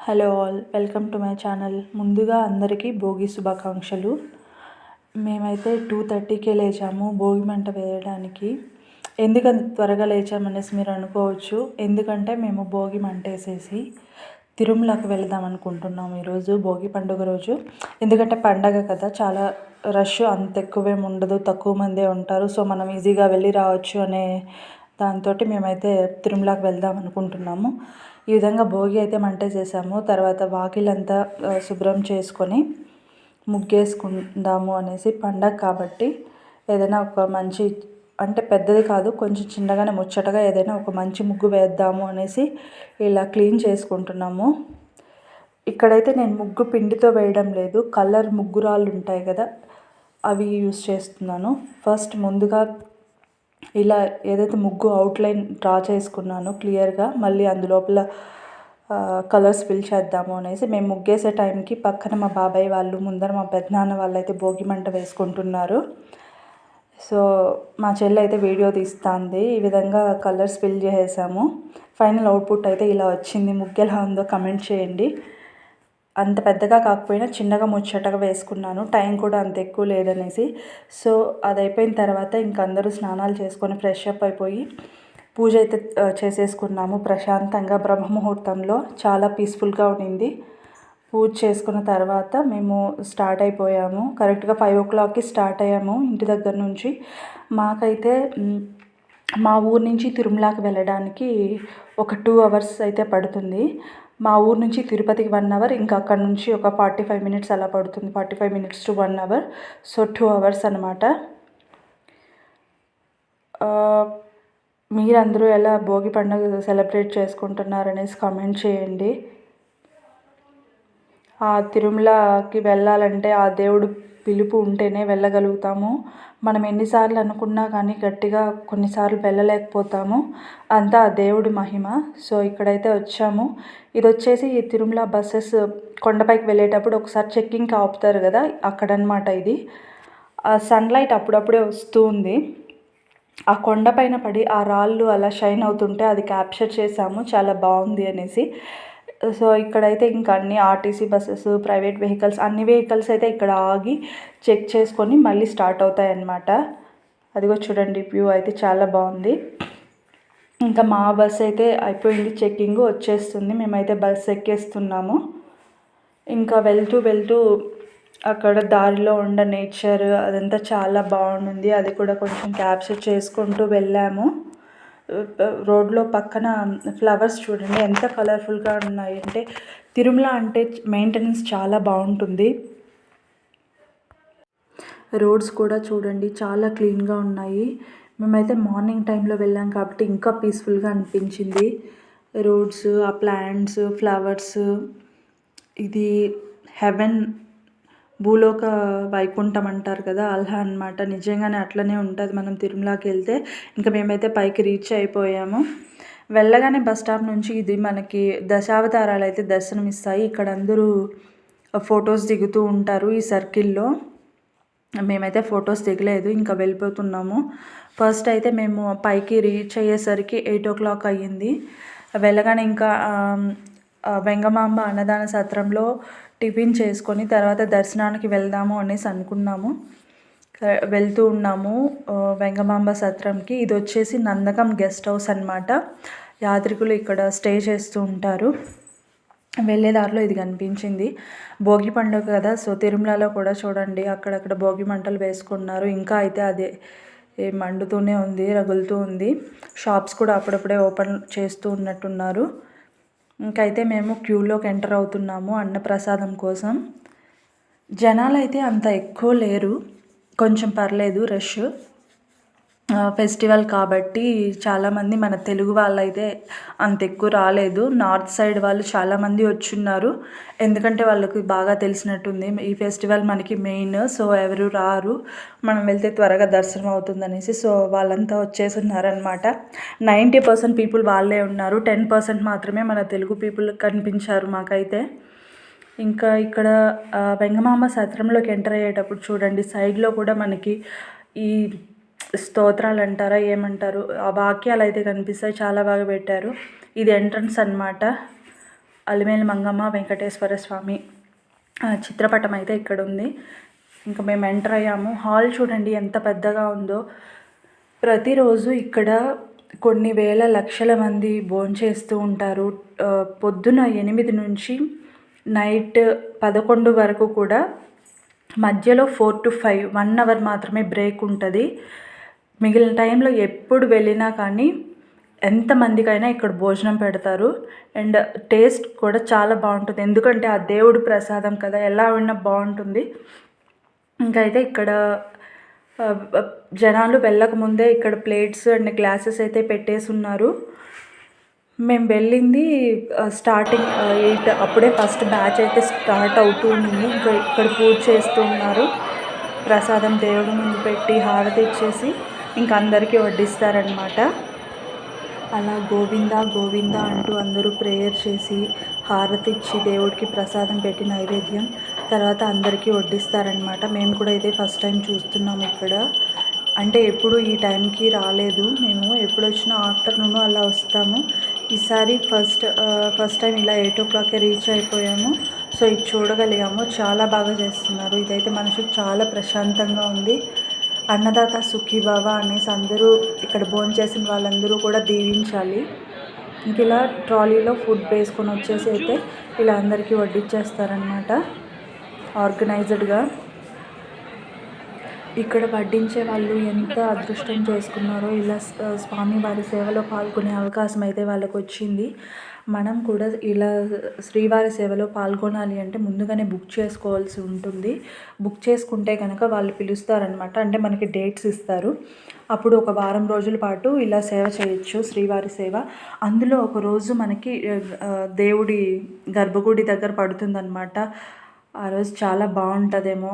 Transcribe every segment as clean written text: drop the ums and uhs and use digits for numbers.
Hello all, welcome to my channel. ముందుగా అందరికీ భోగి శుభాకాంక్షలు. మేమైతే 2:30కే లేచాము భోగి మంట వేయడానికి. ఎందుకంత త్వరగా లేచామనేసి మీరు అనుకోవచ్చు. ఎందుకంటే మేము భోగి మంట వేసేసి తిరుమలకి వెళ్దాం అనుకుంటున్నాము ఈరోజు భోగి పండుగ రోజు. ఎందుకంటే పండగ కదా, చాలా రష్ అంత ఎక్కువేమి ఉండదు, తక్కువ మందే ఉంటారు. సో మనం ఈజీగా వెళ్ళి రావచ్చు అనే దాంతో మేమైతే తిరుమలకి వెళ్దాం అనుకుంటున్నాము. ఈ విధంగా భోగి అయితే మంట చేసాము. తర్వాత వాకిలంతా శుభ్రం చేసుకొని ముగ్గేసుకుందాము అనేసి, పండగ కాబట్టి ఏదైనా ఒక మంచి, అంటే పెద్దది కాదు, కొంచెం చిన్నగానే ముచ్చటగా ఏదైనా ఒక మంచి ముగ్గు వేద్దాము అనేసి ఇలా క్లీన్ చేసుకుంటున్నాము. ఇక్కడైతే నేను ముగ్గు పిండితో వేయడం లేదు, కలర్ ముగ్గురాళ్ళు ఉంటాయి కదా, అవి యూస్ చేస్తున్నాను. ఫస్ట్ ముందుగా ఇలా ఏదైతే ముగ్గు అవుట్లైన్ డ్రా చేసుకున్నానో క్లియర్గా, మళ్ళీ అందులోపల కలర్స్ ఫిల్ చేద్దాము అనేసి మేము ముగ్గేసే టైంకి పక్కన మా బాబాయ్ వాళ్ళు, ముందర మా పెద్దనాన్న వాళ్ళు అయితే భోగి మంట వేసుకుంటున్నారు. సో మా చెల్లి అయితే వీడియో తీస్తుంది. ఈ విధంగా కలర్స్ ఫిల్ చేసేసాము. ఫైనల్ అవుట్పుట్ అయితే ఇలా వచ్చింది. ముగ్గు ఎలా ఉందో కమెంట్ చేయండి. అంత పెద్దగా కాకపోయినా చిన్నగా ముచ్చటగా వేసుకున్నాను, టైం కూడా అంత ఎక్కువ లేదనేసి. సో అది అయిపోయిన తర్వాత ఇంక అందరూ స్నానాలు చేసుకొని ఫ్రెష్ అప్ అయిపోయి పూజ అయితే చేసేసుకున్నాము ప్రశాంతంగా. బ్రహ్మముహూర్తంలో చాలా పీస్ఫుల్గా ఉండింది. పూజ చేసుకున్న తర్వాత మేము స్టార్ట్ అయిపోయాము. కరెక్ట్గా 5 o'clockకి స్టార్ట్ అయ్యాము ఇంటి దగ్గర నుంచి. మాకైతే మా ఊరు నుంచి తిరుమలకి వెళ్ళడానికి ఒక 2 hours అయితే పడుతుంది. మా ఊరు నుంచి తిరుపతికి 1 hour, ఇంకా అక్కడ నుంచి ఒక 45 minutes అలా పడుతుంది. 45 minutes to 1 hour. So 2 hours అనమాట. మీరందరూ ఎలా భోగి పండుగ సెలబ్రేట్ చేసుకుంటున్నారనేసి కామెంట్ చేయండి. ఆ తిరుమలకి వెళ్ళాలంటే ఆ దేవుడు పిలుపు ఉంటేనే వెళ్ళగలుగుతాము. మనం ఎన్నిసార్లు అనుకున్నా కానీ గట్టిగా కొన్నిసార్లు వెళ్ళలేకపోతాము. అంతా ఆ దేవుడి మహిమ. సో ఇక్కడైతే వచ్చాము. ఇది వచ్చేసి ఈ తిరుమల బస్సెస్ కొండపైకి వెళ్ళేటప్పుడు ఒకసారి చెక్కింగ్కి ఆపుతారు కదా, అక్కడనమాట ఇది. సన్లైట్ అప్పుడప్పుడే వస్తూ ఉంది. ఆ కొండపైన పడి ఆ రాళ్ళు అలా షైన్ అవుతుంటే అది క్యాప్చర్ చేసాము, చాలా బాగుంది అనేసి. సో ఇక్కడైతే ఇంకా అన్ని ఆర్టీసీ బస్సెస్, ప్రైవేట్ వెహికల్స్, అన్ని వెహికల్స్ అయితే ఇక్కడ ఆగి చెక్ చేసుకొని మళ్ళీ స్టార్ట్ అవుతాయి అన్నమాట. అదిగో చూడండి, వ్యూ అయితే చాలా బాగుంది. ఇంకా మా బస్ అయితే అయిపోయింది, చెక్కింగ్ వచ్చేస్తుంది. మేమైతే బస్ ఎక్కేస్తున్నాము. ఇంకా వెళ్తూ వెళ్తూ అక్కడ దారిలో ఉన్న నేచర్ అదంతా చాలా బాగుంది. అది కూడా కొంచెం క్యాప్చర్ చేసుకుంటూ వెళ్ళాము. రోడ్లో పక్కన ఫ్లవర్స్ చూడండి ఎంత కలర్ఫుల్గా ఉన్నాయి. అంటే తిరుమల అంటే మెయింటెనెన్స్ చాలా బాగుంటుంది. రోడ్స్ కూడా చూడండి చాలా క్లీన్గా ఉన్నాయి. మేమైతే మార్నింగ్ టైంలో వెళ్ళాం కాబట్టి ఇంకా పీస్ఫుల్గా అనిపించింది. రోడ్స్, ఆ ప్లాంట్స్, ఫ్లవర్స్, ఇది హెవెన్, భూలోక వైకుంఠం అంటారు కదా, అలా అనమాట. నిజంగానే అట్లనే ఉంటుంది మనం తిరుమలకి వెళ్తే. ఇంకా మేమైతే పైకి రీచ్ అయిపోయాము. వెళ్ళగానే బస్ స్టాప్ నుంచి ఇది మనకి దశావతారాలు అయితే దర్శనం ఇస్తాయి. ఇక్కడ అందరూ ఫొటోస్ దిగుతూ ఉంటారు ఈ సర్కిల్లో. మేమైతే ఫొటోస్ దిగలేదు, ఇంకా వెళ్ళిపోతున్నాము. ఫస్ట్ అయితే మేము పైకి రీచ్ అయ్యేసరికి 8 o'clock అయ్యింది. వెళ్ళగానే ఇంకా వెంగమాంబ అన్నదాన సత్రంలో టిఫిన్ చేసుకొని తర్వాత దర్శనానికి వెళ్దాము అనేసి అనుకున్నాము. వెళ్తూ ఉన్నాము వెంగమాంబ సత్రంకి. ఇది వచ్చేసి నందకం గెస్ట్ హౌస్ అనమాట. యాత్రికులు ఇక్కడ స్టే చేస్తూ ఉంటారు. వెళ్ళే దారిలో ఇది కనిపించింది. భోగి పండుగ కదా, సో తిరుమలలో కూడా చూడండి అక్కడక్కడ భోగి మంటలు వేసుకున్నారు. ఇంకా అయితే అదే మండుతూనే ఉంది, రగులుతూ ఉంది. షాప్స్ కూడా అప్పుడప్పుడే ఓపెన్ చేస్తూ ఉన్నట్టున్నారు. ఇంకైతే మేము క్యూలోకి ఎంటర్ అవుతున్నాము అన్నప్రసాదం కోసం. జనాలు అయితే అంత ఎక్కువ లేరు, కొంచెం పర్లేదు రష్. ఫెస్టివల్ కాబట్టి చాలామంది మన తెలుగు వాళ్ళైతే అంత ఎక్కువ రాలేదు. నార్త్ సైడ్ వాళ్ళు చాలామంది వచ్చున్నారు, ఎందుకంటే వాళ్ళకి బాగా తెలిసినట్టుంది ఈ ఫెస్టివల్ మనకి మెయిన్. సో ఎవరు రారు, మనం వెళ్తే త్వరగా దర్శనం అవుతుందనేసి. సో వాళ్ళంతా వచ్చేసి ఉన్నారనమాట. 90% పీపుల్ వాళ్ళే ఉన్నారు, 10% మాత్రమే మన తెలుగు పీపుల్ కనిపించారు మాకైతే. ఇంకా ఇక్కడ వెంగమాంబ సత్రంలోకి ఎంటర్ అయ్యేటప్పుడు చూడండి సైడ్లో కూడా మనకి ఈ స్తోత్రాలు అంటారా ఏమంటారు, ఆ వాక్యాలు అయితే కనిపిస్తాయి, చాలా బాగా పెట్టారు. ఇది ఎంట్రన్స్ అనమాట. అలిమేలు మంగమ్మ వెంకటేశ్వర స్వామి చిత్రపటం అయితే ఇక్కడ ఉంది. ఇంకా మేము ఎంటర్ అయ్యాము. హాల్ చూడండి ఎంత పెద్దగా ఉందో. ప్రతిరోజు ఇక్కడ కొన్ని వేల లక్షల మంది భోంచేస్తూ ఉంటారు. పొద్దున 8 నుంచి నైట్ 11 వరకు కూడా మధ్యలో 4 to 5 1 అవర్ మాత్రమే బ్రేక్ ఉంటుంది. మిగిలిన టైంలో ఎప్పుడు వెళ్ళినా కానీ ఎంతమందికైనా ఇక్కడ భోజనం పెడతారు. అండ్ టేస్ట్ కూడా చాలా బాగుంటుంది. ఎందుకంటే ఆ దేవుడి ప్రసాదం కదా, ఎలా ఉన్నా బాగుంటుంది. ఇంకైతే ఇక్కడ జనాలు వెళ్ళకముందే ఇక్కడ ప్లేట్స్ అండ్ గ్లాసెస్ అయితే పెట్టేసి ఉన్నారు. మేము వెళ్ళింది స్టార్టింగ్ 8 అప్పుడే ఫస్ట్ బ్యాచ్ అయితే స్టార్ట్ అవుతూ ఉంది. ఇంకా ఇక్కడ పూజ చేస్తూ ఉన్నారు. ప్రసాదం దేవుడి ముందు పెట్టి హారతి ఇచ్చేసి ఇంక అందరికీ వడ్డిస్తారనమాట. అలా గోవిందా గోవిందా అంటూ అందరూ ప్రేయర్ చేసి హారతి ఇచ్చి దేవుడికి ప్రసాదం పెట్టి నైవేద్యం తర్వాత అందరికీ వడ్డిస్తారనమాట. మేము కూడా అయితే ఫస్ట్ టైం చూస్తున్నాము ఇక్కడ. అంటే ఎప్పుడు ఈ టైంకి రాలేదు. మేము ఎప్పుడు వచ్చినా ఆఫ్టర్నూన్ అలా వస్తాము. ఈసారి ఫస్ట్ టైం ఇలా 8 o'clockకే రీచ్ అయిపోయాము. సో ఇది చూడగలిగాము. చాలా బాగా చేస్తున్నారు. ఇదైతే మనసుకు చాలా ప్రశాంతంగా ఉంది. అన్నదాత సుఖీభవ అనేసి అందరూ ఇక్కడ భోంచేసిన వాళ్ళందరూ కూడా దీవించాలి. ఇంక ఇలా ట్రాలీలో ఫుడ్ వేసుకొని వచ్చేసి అయితే ఇలా అందరికీ వడ్డించేస్తారనమాట ఆర్గనైజ్డ్గా. ఇక్కడ వడ్డించే వాళ్ళు ఎంత అదృష్టం చేసుకున్నారో ఇలా స్వామివారి సేవలో పాల్గొనే అవకాశం అయితే వాళ్ళకు వచ్చింది. మనం కూడా ఇలా శ్రీవారి సేవలో పాల్గొనాలి అంటే ముందుగానే బుక్ చేసుకోవాల్సి ఉంటుంది. బుక్ చేసుకుంటే కనుక వాళ్ళు పిలుస్తారనమాట. అంటే మనకి డేట్స్ ఇస్తారు. అప్పుడు ఒక వారం రోజుల పాటు ఇలా సేవ చేయొచ్చు, శ్రీవారి సేవ. అందులో ఒకరోజు మనకి దేవుడి గర్భగుడి దగ్గర పడుతుందన్నమాట. ఆ రోజు చాలా బాగుంటుందేమో.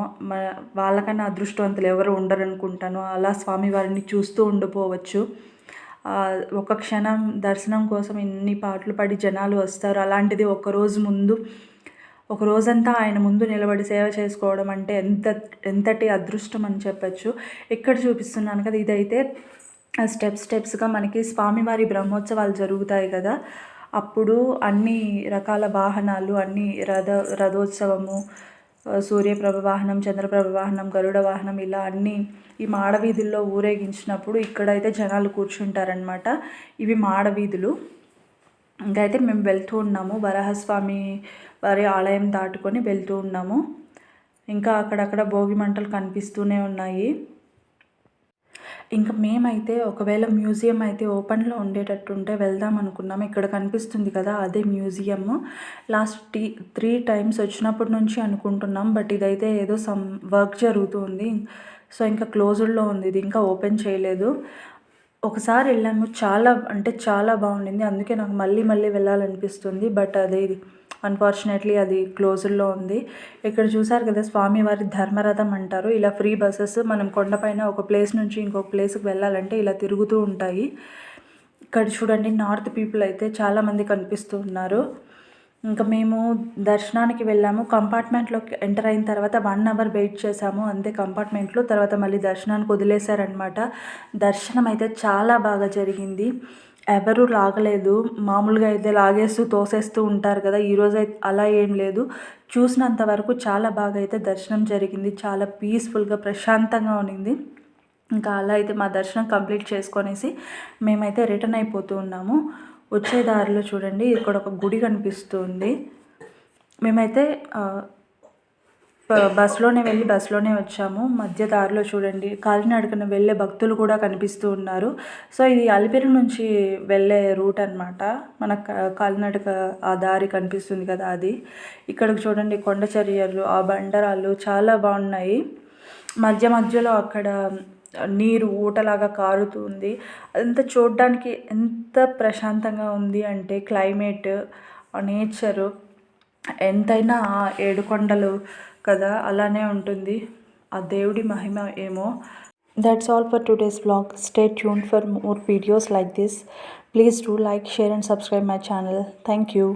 వాళ్ళకన్నా అదృష్టవంతులు ఎవరు ఉండరు అనుకుంటాను. అలా స్వామివారిని చూస్తూ ఉండిపోవచ్చు. ఒక క్షణం దర్శనం కోసం ఎన్ని పాటలు పడి జనాలు వస్తారు. అలాంటిది ఒకరోజు ముందు ఒక రోజంతా ఆయన ముందు నిలబడి సేవ చేసుకోవడం అంటే ఎంతటి అదృష్టం అని చెప్పచ్చు. ఇక్కడ చూపిస్తున్నాను కదా, ఇదైతే స్టెప్స్గా మనకి స్వామివారి బ్రహ్మోత్సవాలు జరుగుతాయి కదా, అప్పుడు అన్ని రకాల వాహనాలు, అన్ని రథోత్సవము, సూర్యప్రభ వాహనం, చంద్రప్రభ వాహనం, గరుడ వాహనం ఇలా అన్నీ ఈ మాడవీధుల్లో ఊరేగించినప్పుడు ఇక్కడైతే జనాలు కూర్చుంటారనమాట. ఇవి మాడవీధులు. ఇంకైతే మేము వెళ్తూ ఉన్నాము. వరాహస్వామి వారి ఆలయం దాటుకొని వెళ్తూ ఉన్నాము. ఇంకా అక్కడక్కడ భోగి మంటలు కనిపిస్తూనే ఉన్నాయి. ఇంకా మేమైతే ఒకవేళ మ్యూజియం అయితే ఓపెన్లో ఉండేటట్టుంటే వెళ్దాం అనుకున్నాము. ఇక్కడ కనిపిస్తుంది కదా, అదే మ్యూజియం. లాస్ట్ 3 times వచ్చినప్పటి నుంచి అనుకుంటున్నాం. బట్ ఇదైతే ఏదో సమ్ వర్క్ జరుగుతుంది. సో ఇంకా క్లోజ్డ్లో ఉంది, ఇది ఇంకా ఓపెన్ చేయలేదు. ఒకసారి వెళ్ళాము, చాలా అంటే చాలా బాగుండింది. అందుకే నాకు మళ్ళీ వెళ్ళాలనిపిస్తుంది. బట్ అది అన్ఫార్చునేట్లీ అది క్లోజ్డ్లో ఉంది. ఇక్కడ చూసారు కదా, స్వామివారి ధర్మరథం అంటారు. ఇలా ఫ్రీ బస్సెస్ మనం కొండపైన ఒక ప్లేస్ నుంచి ఇంకొక ప్లేస్కి వెళ్ళాలంటే ఇలా తిరుగుతూ ఉంటాయి. ఇక్కడ చూడండి, నార్త్ పీపుల్ అయితే చాలామంది కనిపిస్తూ ఉన్నారు. ఇంకా మేము దర్శనానికి వెళ్ళాము. కంపార్ట్మెంట్లోకి ఎంటర్ అయిన తర్వాత 1 hour వెయిట్ చేసాము అంతే కంపార్ట్మెంట్లో. తర్వాత మళ్ళీ దర్శనానికి వదిలేశారనమాట. దర్శనం అయితే చాలా బాగా జరిగింది. ఎవరు లాగలేదు. మామూలుగా అయితే లాగేస్తూ తోసేస్తూ ఉంటారు కదా, ఈరోజు అయితే అలా ఏం లేదు. చూసినంత వరకు చాలా బాగా అయితే దర్శనం జరిగింది. చాలా పీస్ఫుల్గా ప్రశాంతంగా ఉన్నింది. ఇంకా అలా అయితే మా దర్శనం కంప్లీట్ చేసుకొనేసి మేమైతే రిటర్న్ అయిపోతూ ఉన్నాము. వచ్చే దారిలో చూడండి, ఇక్కడ ఒక గుడి కనిపిస్తుంది. మేమైతే బస్సులోనే వెళ్ళి బస్సులోనే వచ్చాము. మధ్య దారిలో చూడండి, కాలినడకన వెళ్ళే భక్తులు కూడా కనిపిస్తూ ఉన్నారు. సో ఇది అలిపిరి నుంచి వెళ్ళే రూట్ అనమాట. మనకు కాలినడక ఆ దారి కనిపిస్తుంది కదా, అది. ఇక్కడికి చూడండి, కొండ చర్యలు, ఆ బండరాళ్ళు చాలా బాగున్నాయి. మధ్యలో అక్కడ నీరు ఊటలాగా కారుతుంది. అదంతా చూడడానికి ఎంత ప్రశాంతంగా ఉంది అంటే క్లైమేట్, నేచరు ఎంతైనా 7 కొండలు కదా, అలానే ఉంటుంది. ఆ దేవుడి మహిమ ఏమో. That's all for today's vlog. Stay tuned for more videos like this. Please do like, share and subscribe my channel. Thank you.